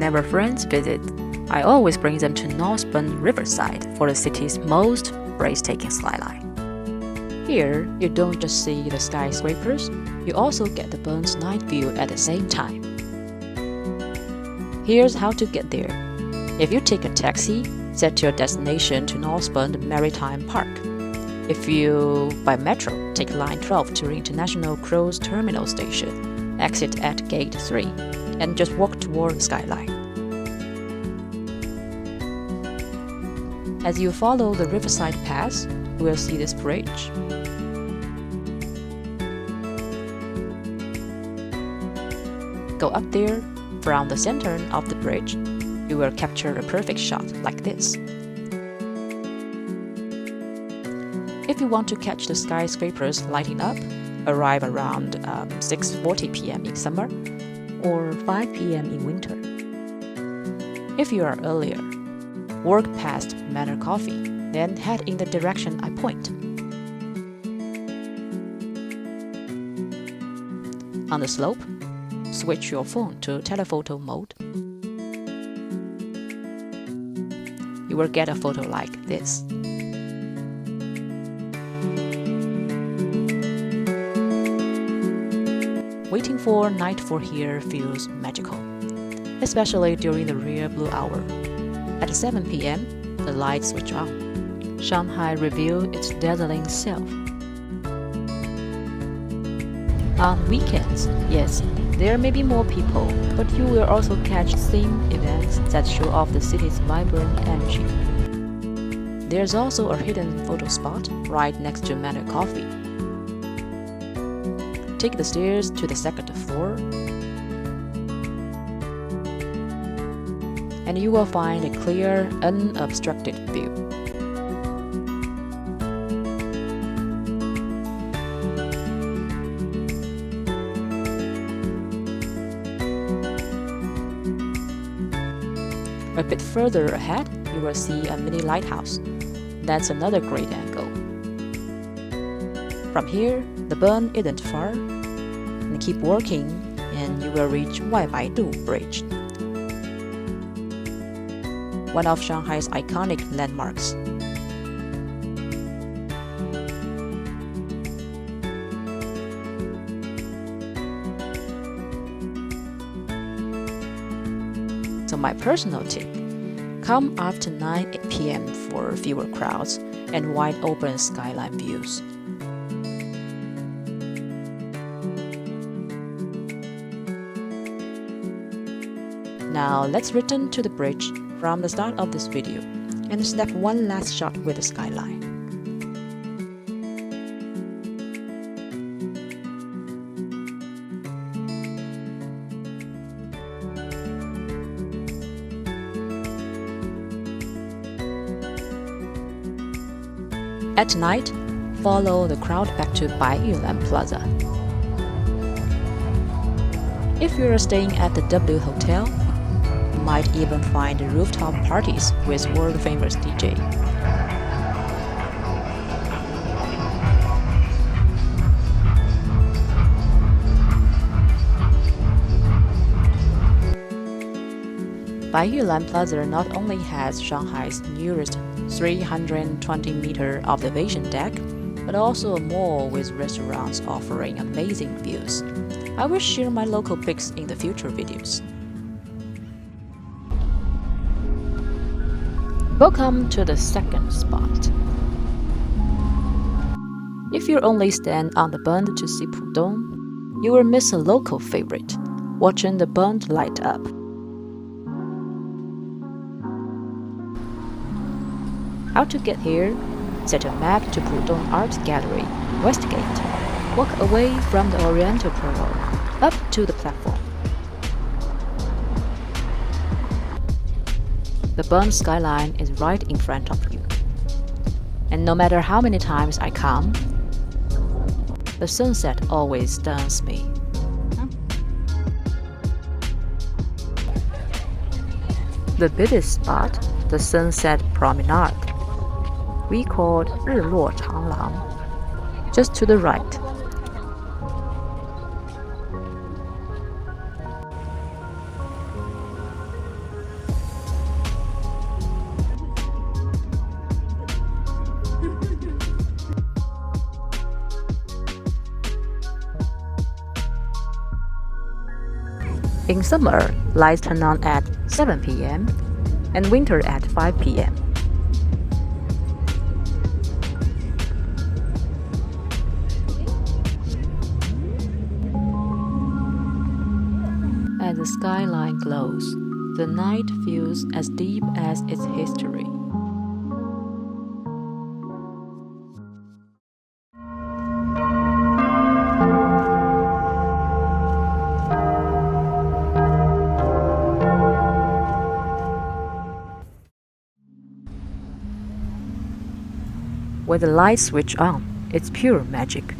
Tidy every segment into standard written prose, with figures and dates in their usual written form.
whenever friends visit, I always bring them to North Bend Riverside for the city's most breathtaking skyline. Here, you don't just see the skyscrapers, you also get the Bend's night view at the same time. Here's how to get there. If you take a taxi, set your destination to North Bend Maritime Park. If you, by metro, take Line 12 to the International Cruise Terminal Station, exit at Gate 3, and just walk toward the skyline. As you follow the Riverside Path, you will see this bridge. Go up there, from the center of the bridge, you will capture a perfect shot like this. If you want to catch the skyscrapers lighting up, arrive around 6:40 p.m. in summer or 5 p.m. in winter. If you are earlier, walk past Manor Coffee, then head in the direction I point. On the slope, switch your phone to telephoto mode. You will get a photo like this. Waiting for nightfall here feels magical, especially during the rare blue hour. At 7 p.m., the lights switch on. Shanghai reveals its dazzling self. On weekends, yes, there may be more people, but you will also catch themed events that show off the city's vibrant energy. There's also a hidden photo spot right next to Manor Coffee. Take the stairs to the second floor, and you will find a clear, unobstructed view. A bit further ahead, you will see a mini lighthouse. That's another great angle. From here, the Bend isn't far, and keep walking and you will reach Waibaidu Bridge, one of Shanghai's iconic landmarks. So my personal tip, come after 9 p.m. for fewer crowds and wide open skyline views. Now let's return to the bridge from the start of this video and snap one last shot with the skyline. At night, follow the crowd back to Baiyulan Plaza. If you're staying at the W Hotel, you might even find rooftop parties with world-famous DJ. Baiyulan Plaza not only has Shanghai's newest 320-meter observation deck, but also a mall with restaurants offering amazing views. I will share my local pics in the future videos. Welcome to the second spot. If you only stand on the Bend to see Pudong, you will miss a local favorite, watching the Bend light up. How to get here? Set a map to Pudong Art Gallery, Westgate. Walk away from the Oriental Prologue, up to the platform. The Bend skyline is right in front of you. And no matter how many times I come, the sunset always stuns me. The biggest spot, the Sunset Promenade, we called 日落长廊, just to the right. In summer, lights turn on at 7 p.m. and winter at 5 p.m. As the skyline glows, the night feels as deep as its history. When the lights switch on, it's pure magic.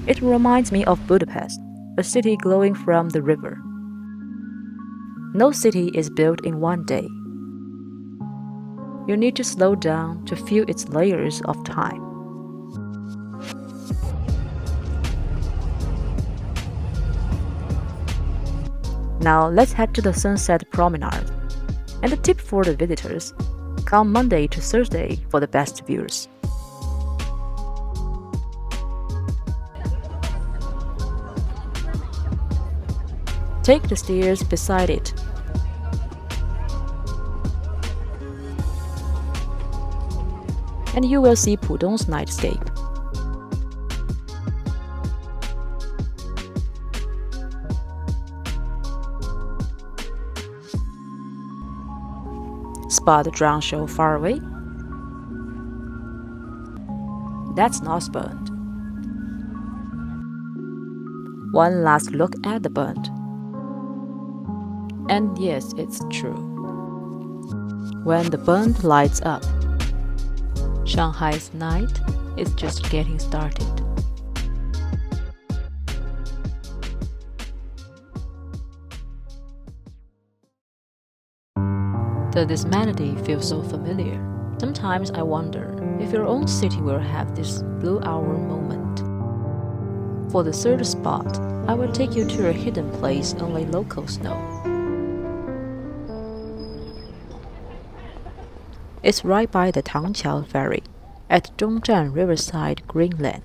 It reminds me of Budapest, a city glowing from the river. No city is built in one day. You need to slow down to feel its layers of time. Now let's head to the Sunset Promenade. And a tip for the visitors, come Monday to Thursday for the best views. Take the stairs beside it. And you will see Pudong's nightscape. Spot the drone show far away? That's not burned. One last look at the burnt. And yes, it's true. When the burnt lights up, Shanghai's night is just getting started. This melody feels so familiar. Sometimes I wonder if your own city will have this blue hour moment. For the third spot, I will take you to a hidden place only locals know. It's right by the Tangqiao Ferry at Zhongzhan Riverside Greenland.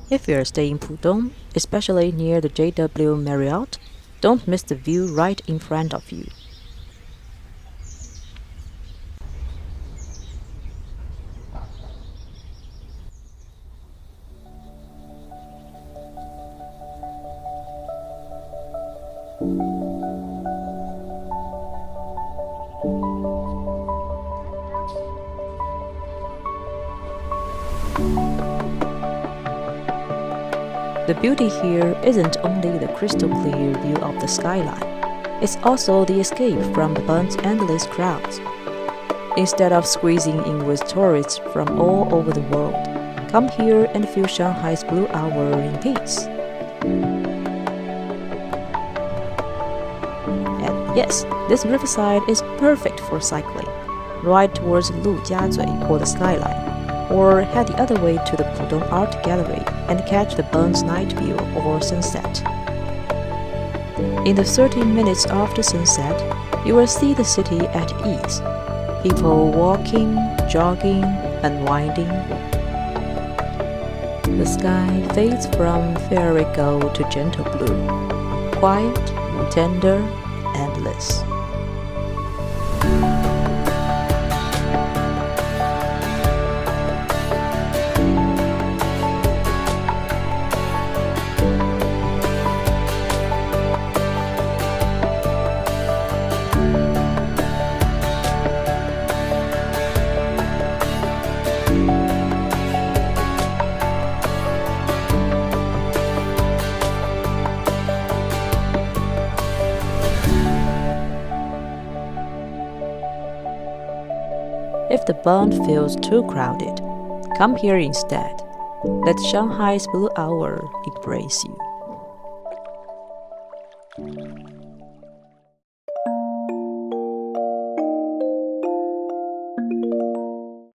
If you're staying in Pudong, especially near the JW Marriott, don't miss the view right in front of you. The beauty here isn't only the crystal clear view of the skyline, it's also the escape from the burnt's endless crowds. Instead of squeezing in with tourists from all over the world, come here and feel Shanghai's blue hour in peace. And yes, this riverside is perfect for cycling, right towards Lujiazui or the skyline, or head the other way to the Pudong Art Gallery and catch the Burns night view or sunset. In the 30 minutes after sunset, you will see the city at ease. People walking, jogging, unwinding. The sky fades from fairy gold to gentle blue, quiet, tender, endless. If the Bund feels too crowded, come here instead. Let Shanghai's blue hour embrace you.